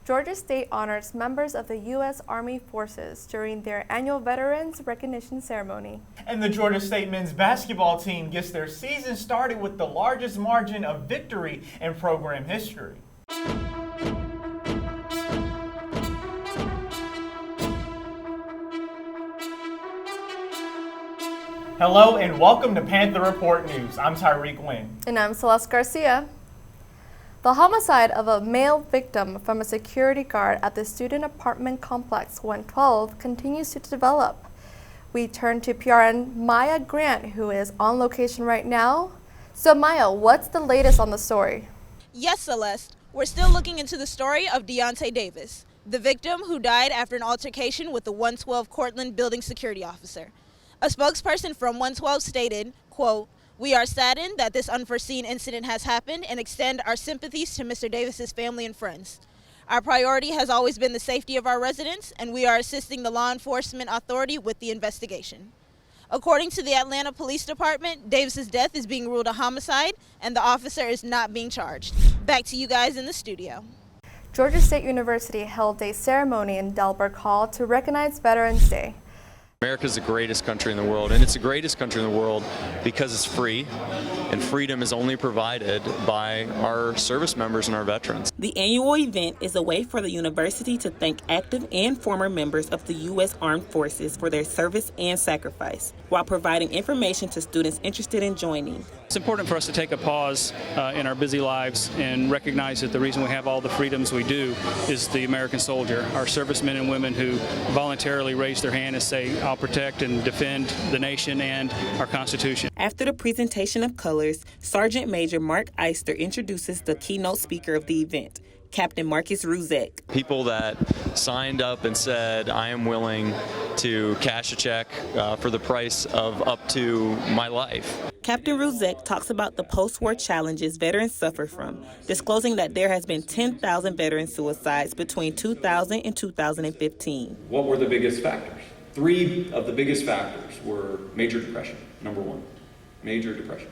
Georgia State honors members of the U.S. Army Forces during their annual Veterans Recognition Ceremony. And the Georgia State men's basketball team gets their season started with the largest margin of victory in program history. Hello and welcome to Panther Report News. I'm Tyreek Wynn. And I'm Celeste Garcia. The homicide of a male victim from a security guard at the student apartment complex 112 continues to develop. We turn to PRN Maya Grant, who is on location right now. So Maya, what's the latest on the story? Yes, Celeste. We're still looking into the story of Deontay Davis, the victim who died after an altercation with the 112 Cortland building security officer. A spokesperson from 112 stated, quote, "We are saddened that this unforeseen incident has happened and extend our sympathies to Mr. Davis's family and friends. Our priority has always been the safety of our residents, and we are assisting the law enforcement authority with the investigation." According to the Atlanta Police Department, Davis's death is being ruled a homicide and the officer is not being charged. Back to you guys in the studio. Georgia State University held a ceremony in Delberg Hall to recognize Veterans Day. America is the greatest country in the world, and it's the greatest country in the world because it's free, and freedom is only provided by our service members and our veterans. The annual event is a way for the university to thank active and former members of the U.S. Armed Forces for their service and sacrifice, while providing information to students interested in joining. It's important for us to take a pause in our busy lives and recognize that the reason we have all the freedoms we do is the American soldier, our servicemen and women who voluntarily raise their hand and say, "I'll protect and defend the nation and our Constitution." After the presentation of colors, Sergeant Major Mark Eister introduces the keynote speaker of the event, Captain Marcus Ruzek. People that signed up and said, "I am willing to cash a check for the price of up to my life." Captain Ruzek talks about the post-war challenges veterans suffer from, disclosing that there has been 10,000 veteran suicides between 2000 and 2015. What were the biggest factors? 3 of the biggest factors were major depression, number 1. Major depression.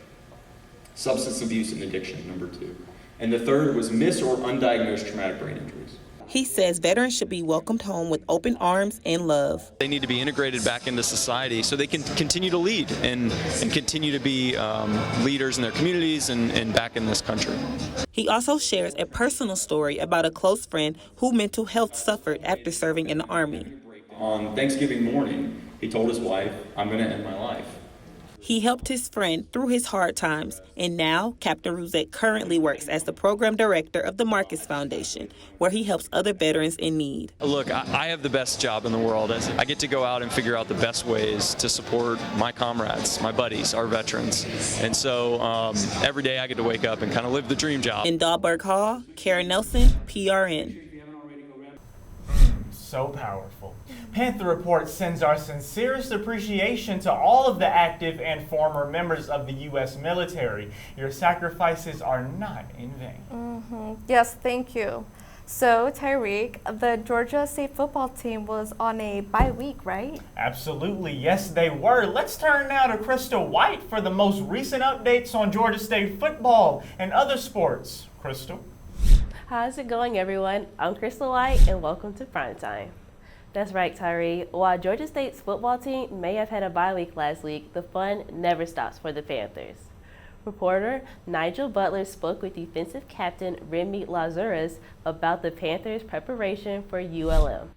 Substance abuse and addiction, number 2. And the third was mis- or undiagnosed traumatic brain injuries. He says veterans should be welcomed home with open arms and love. They need to be integrated back into society so they can continue to lead and continue to be leaders in their communities and back in this country. He also shares a personal story about a close friend whose mental health suffered after serving in the Army. On Thanksgiving morning, he told his wife, "I'm going to end my life." He helped his friend through his hard times, and now Captain Ruzek currently works as the program director of the Marcus Foundation, where he helps other veterans in need. Look, I have the best job in the world. I get to go out and figure out the best ways to support my comrades, my buddies, our veterans. And so every day I get to wake up and kind of live the dream job. In Dahlberg Hall, Karen Nelson, PRN. So powerful. Panther Report sends our sincerest appreciation to all of the active and former members of the U.S. military. Your sacrifices are not in vain. Yes, thank you. So, Tyreek, the Georgia State football team was on a bye week, right? Absolutely, yes they were. Let's turn now to Crystal White for the most recent updates on Georgia State football and other sports. Crystal? How's it going, everyone? I'm Crystal White, and welcome to Primetime. That's right, Tyree. While Georgia State's football team may have had a bye week last week, the fun never stops for the Panthers. Reporter Nigel Butler spoke with defensive captain Remy Lazarus about the Panthers' preparation for ULM.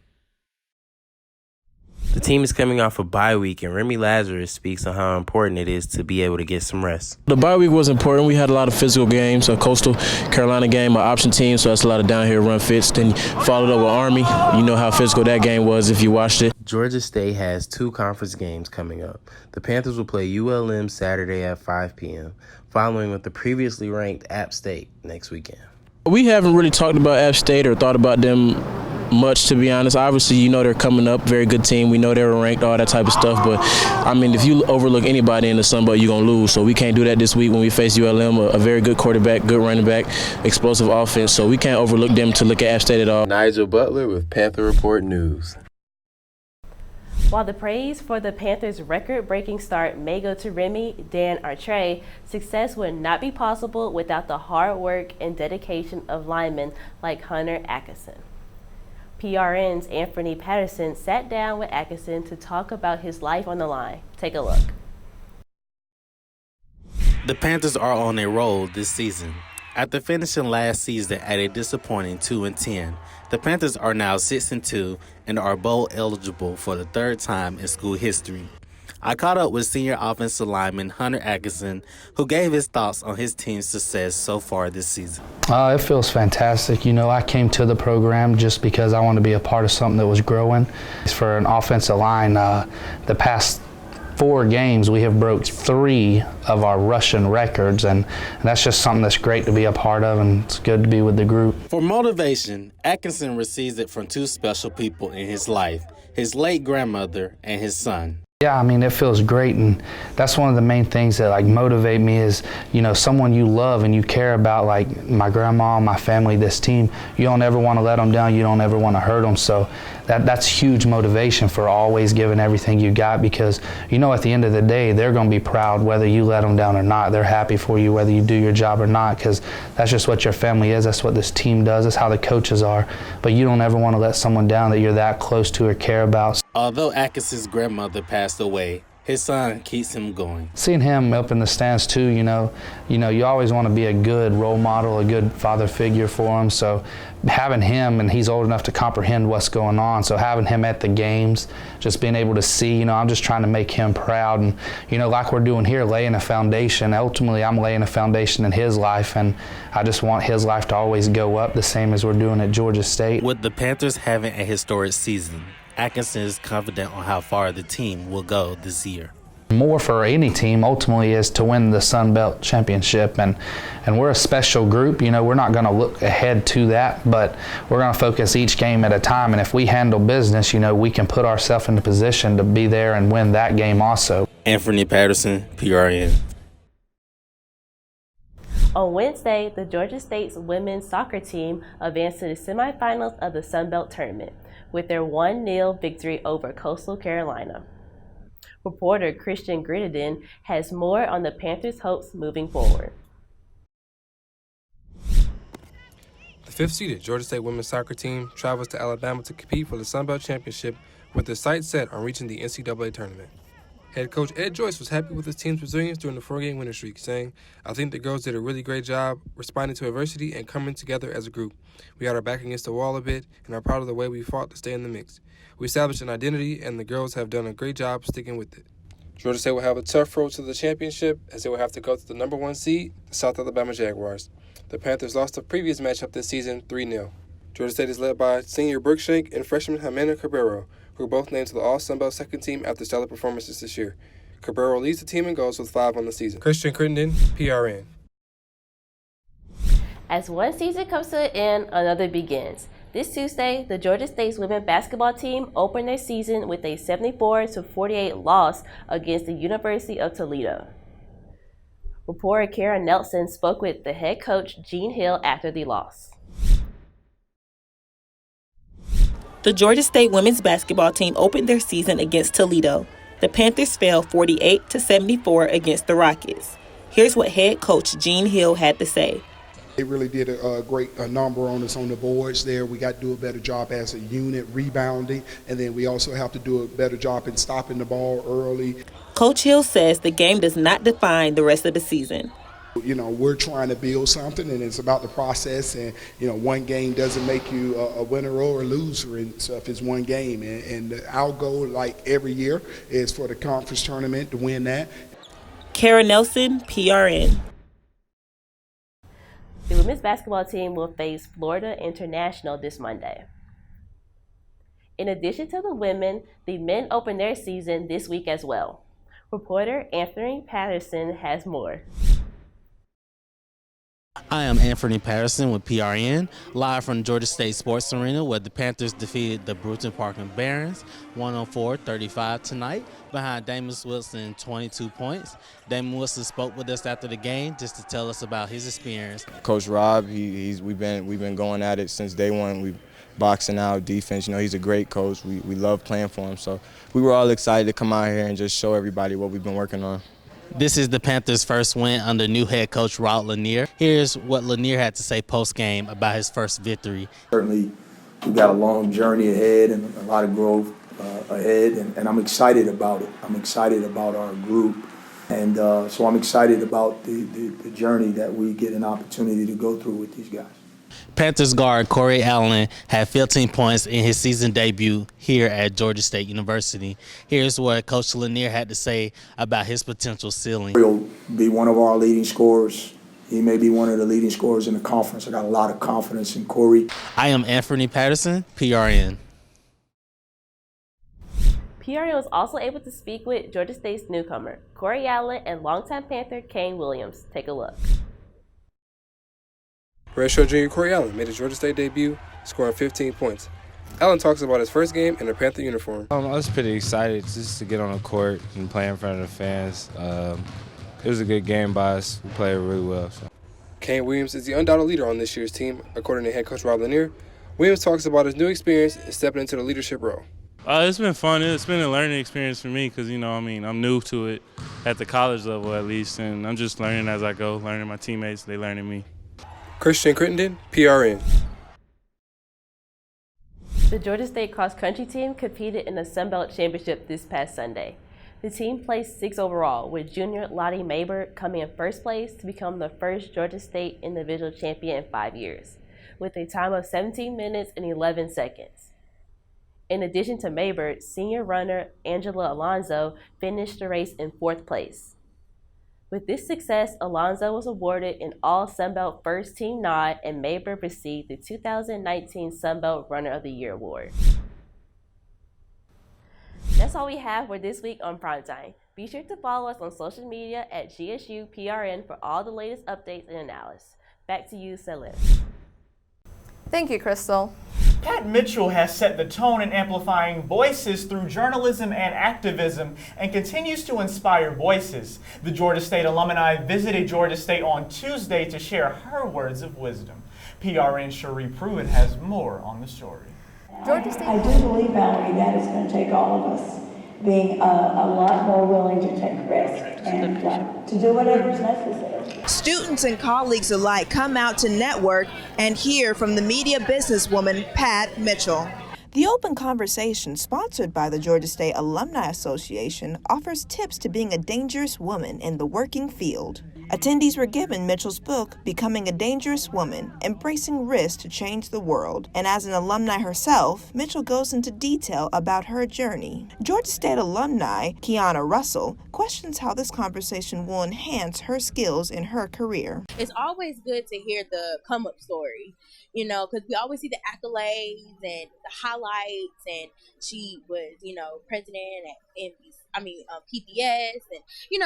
The team is coming off a bye week, and Remy Lazarus speaks on how important it is to be able to get some rest. The bye week was important. We had a lot of physical games, a Coastal Carolina game, an option team, so that's a lot of downhill run fits. Then followed up with Army. You know how physical that game was if you watched it. Georgia State has 2 conference games coming up. The Panthers will play ULM Saturday at 5 p.m., following with the previously ranked App State next weekend. We haven't really talked about App State or thought about them much, to be honest. Obviously, you know they're coming up, very good team. We know they were ranked, all that type of stuff. But, I mean, if you overlook anybody in the Sun Belt, you're going to lose. So we can't do that this week when we face ULM, a very good quarterback, good running back, explosive offense. So we can't overlook them to look at App State at all. Nigel Butler with Panther Report News. While the praise for the Panthers' record-breaking start may go to Remy Dan Artre, success would not be possible without the hard work and dedication of linemen like Hunter Atkinson. PRN's Anthony Patterson sat down with Atkinson to talk about his life on the line. Take a look. The Panthers are on a roll this season. After finishing last season at a disappointing 2-10, the Panthers are now 6-2 and are bowl eligible for the third time in school history. I caught up with senior offensive lineman Hunter Atkinson, who gave his thoughts on his team's success so far this season. It feels fantastic. You know, I came to the program just because I wanted to be a part of something that was growing. For an offensive line, the past 4 games, we have broke 3 of our rushing records, and that's just something that's great to be a part of, and it's good to be with the group. For motivation, Atkinson receives it from 2 special people in his life, his late grandmother and his son. Yeah, I mean, it feels great, and that's one of the main things that like motivate me is, you know, someone you love and you care about, like my grandma, my family, this team. You don't ever want to let them down. You don't ever want to hurt them. So that's huge motivation for always giving everything you got, because, you know, at the end of the day, they're going to be proud whether you let them down or not. They're happy for you whether you do your job or not, because that's just what your family is. That's what this team does. That's how the coaches are. But you don't ever want to let someone down that you're that close to or care about. Although Atkinson's grandmother passed away, his son keeps him going. Seeing him up in the stands too, you know, you always want to be a good role model, a good father figure for him. So having him, and he's old enough to comprehend what's going on, so having him at the games, just being able to see, you know, I'm just trying to make him proud, and, you know, like we're doing here, laying a foundation. Ultimately, I'm laying a foundation in his life, and I just want his life to always go up the same as we're doing at Georgia State. With the Panthers having a historic season, Atkinson is confident on how far the team will go this year. More for any team ultimately is to win the Sun Belt Championship, and we're a special group. You know, we're not going to look ahead to that, but we're going to focus each game at a time, and if we handle business, you know, we can put ourselves in a position to be there and win that game also. Anthony Patterson, PRN. On Wednesday, the Georgia State's women's soccer team advanced to the semifinals of the Sun Belt Tournament with their 1-0 victory over Coastal Carolina. Reporter Christian Crittenden has more on the Panthers' hopes moving forward. The 5th-seeded Georgia State women's soccer team travels to Alabama to compete for the Sun Belt Championship with their sights set on reaching the NCAA tournament. Head coach Ed Joyce was happy with his team's resilience during the 4-game winning streak, saying, "I think the girls did a really great job responding to adversity and coming together as a group. We got our back against the wall a bit and are proud of the way we fought to stay in the mix. We established an identity, and the girls have done a great job sticking with it." Georgia State will have a tough road to the championship as they will have to go to the number 1 seed, the South Alabama Jaguars. The Panthers lost the previous matchup this season 3-0. Georgia State is led by senior Brooke Shank and freshman Jimena Cabrero, who were both named to the All-Sun Belt second team after stellar performances this year. Cabrero leads the team in goals with 5 on the season. Christian Crittenden, PRN. As one season comes to an end, another begins. This Tuesday, the Georgia State's women's basketball team opened their season with a 74-48 loss against the University of Toledo. Reporter Kara Nelson spoke with the head coach, Gene Hill, after the loss. The Georgia State women's basketball team opened their season against Toledo. The Panthers fell 48-74 against the Rockets. Here's what head coach Gene Hill had to say. They really did a great number on us on the boards there. We got to do a better job as a unit rebounding, and then we also have to do a better job in stopping the ball early. Coach Hill says the game does not define the rest of the season. You know, we're trying to build something, and it's about the process, and, you know, one game doesn't make you a winner or a loser and stuff. It's one game, and our goal, like every year, is for the conference tournament to win that. Kara Nelson, PRN. The women's basketball team will face Florida International this Monday. In addition to the women, the men open their season this week as well. Reporter Anthony Patterson has more. I am Anthony Patterson with PRN, live from Georgia State Sports Arena, where the Panthers defeated the Bruton Parkland Barons 104-35 tonight behind Damon Wilson 22 points. Damon Wilson spoke with us after the game just to tell us about his experience. Coach Rob, we've been going at it since day one. We boxing out defense. You know, he's a great coach. We love playing for him. So we were all excited to come out here and just show everybody what we've been working on. This is the Panthers' first win under new head coach Rod Lanier. Here's what Lanier had to say post-game about his first victory. Certainly We got a long journey ahead and a lot of growth ahead, and I'm excited about it. I'm excited about our group, and so I'm excited about the journey that we get an opportunity to go through with these guys. Panthers guard Corey Allen had 15 points in his season debut here at Georgia State University. Here's what Coach Lanier had to say about his potential ceiling. He'll be one of our leading scorers. He may be one of the leading scorers in the conference. I got a lot of confidence in Corey. I am Anthony Patterson, PRN. PRN was also able to speak with Georgia State's newcomer, Corey Allen, and longtime Panther Kane Williams. Take a look. Redshirt junior Corey Allen made his Georgia State debut, scoring 15 points. Allen talks about his first game in a Panther uniform. I was pretty excited just to get on the court and play in front of the fans. It was a good game by us. We played really well. So. Kane Williams is the undoubted leader on this year's team, according to head coach Rob Lanier. Williams talks about his new experience and stepping into the leadership role. It's been fun. It's been a learning experience for me because, I'm new to it at the college level at least, and I'm just learning as I go, learning my teammates, they learning me. Christian Crittenden, PRN. The Georgia State cross-country team competed in the Sun Belt Championship this past Sunday. The team placed 6th overall, with junior Lottie Maybert coming in first place to become the first Georgia State individual champion in 5 years, with a time of 17 minutes and 11 seconds. In addition to Maybert, senior runner Angela Alonzo finished the race in 4th place. With this success, Alonzo was awarded an All-Sun Belt First Team nod, and Maybert received the 2019 Sun Belt Runner of the Year award. That's all we have for this week on Primetime. Be sure to follow us on social media at GSUPRN for all the latest updates and analysis. Back to you, Celine. Thank you, Crystal. Pat Mitchell has set the tone in amplifying voices through journalism and activism and continues to inspire voices. The Georgia State alumni visited Georgia State on Tuesday to share her words of wisdom. PRN Cherie Pruitt has more on the story. Georgia State. I do believe, Valerie, that it's going to take all of us being a lot more willing to take risks and to do whatever is necessary. Students and colleagues alike come out to network and hear from the media businesswoman Pat Mitchell. The open conversation, sponsored by the Georgia State Alumni Association, offers tips to being a dangerous woman in the working field. Attendees were given Mitchell's book, Becoming a Dangerous Woman, Embracing Risk to Change the World. And as an alumni herself, Mitchell goes into detail about her journey. Georgia State alumni Kiana Russell questions how this conversation will enhance her skills in her career. It's always good to hear the come-up story, because we always see the accolades and the highlights, and she was, president at PBS, and,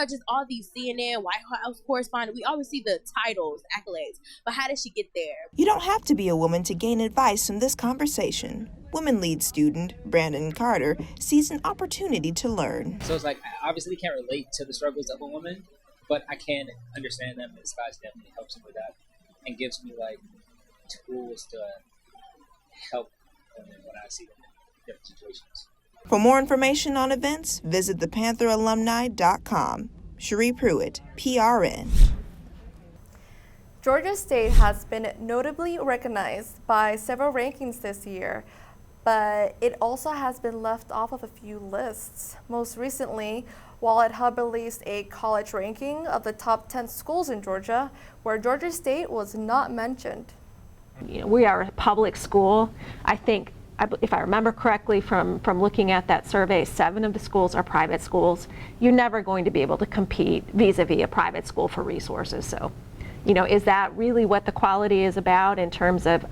just all these CNN, White House correspondent. We always see the titles, accolades, but how did she get there? You don't have to be a woman to gain advice from this conversation. Women lead student Brandon Carter sees an opportunity to learn. So it's like, I obviously can't relate to the struggles of a woman, but I can understand them, and Sky's definitely helps me with that and gives me tools to help women when I see them in different situations. For more information on events, visit thepantheralumni.com. Cherie Pruitt, PRN. Georgia State has been notably recognized by several rankings this year, but it also has been left off of a few lists. Most recently, Wallet Hub released a college ranking of the top 10 schools in Georgia, where Georgia State was not mentioned. We are a public school. I think, if I remember correctly from looking at that survey, 7 of the schools are private schools. You're never going to be able to compete vis-a-vis a private school for resources. So, is that really what the quality is about in terms of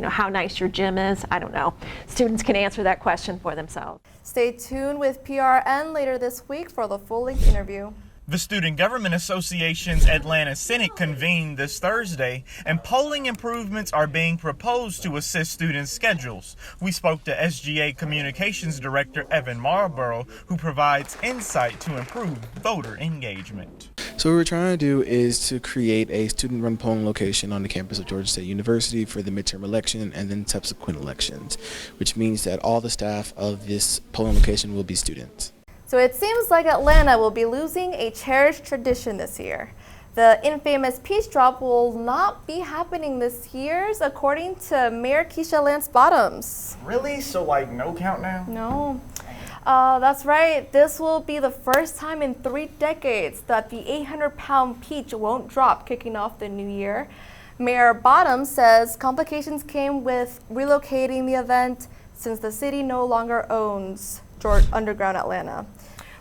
how nice your gym is? I don't know. Students can answer that question for themselves. Stay tuned with PRN later this week for the full-length interview. The Student Government Association's Atlanta Senate convened this Thursday, and polling improvements are being proposed to assist students' schedules. We spoke to SGA Communications Director Evan Marlborough, who provides insight to improve voter engagement. So what we're trying to do is to create a student-run polling location on the campus of Georgia State University for the midterm election and then subsequent elections, which means that all the staff of this polling location will be students. So it seems like Atlanta will be losing a cherished tradition this year. The infamous peach drop will not be happening this year, according to Mayor Keisha Lance Bottoms. Really? So like no countdown? No. That's right. This will be the first time in 3 decades that the 800-pound peach won't drop, kicking off the new year. Mayor Bottoms says complications came with relocating the event since the city no longer owns Underground Atlanta.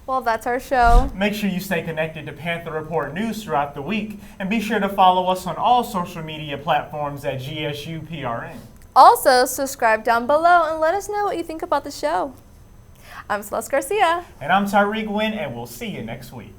Well, that's our show. Make sure you stay connected to Panther Report news throughout the week, and be sure to follow us on all social media platforms at GSU PRN. Also, subscribe down below and let us know what you think about the show. I'm Celeste Garcia. And I'm Tyreek Wynn, and we'll see you next week.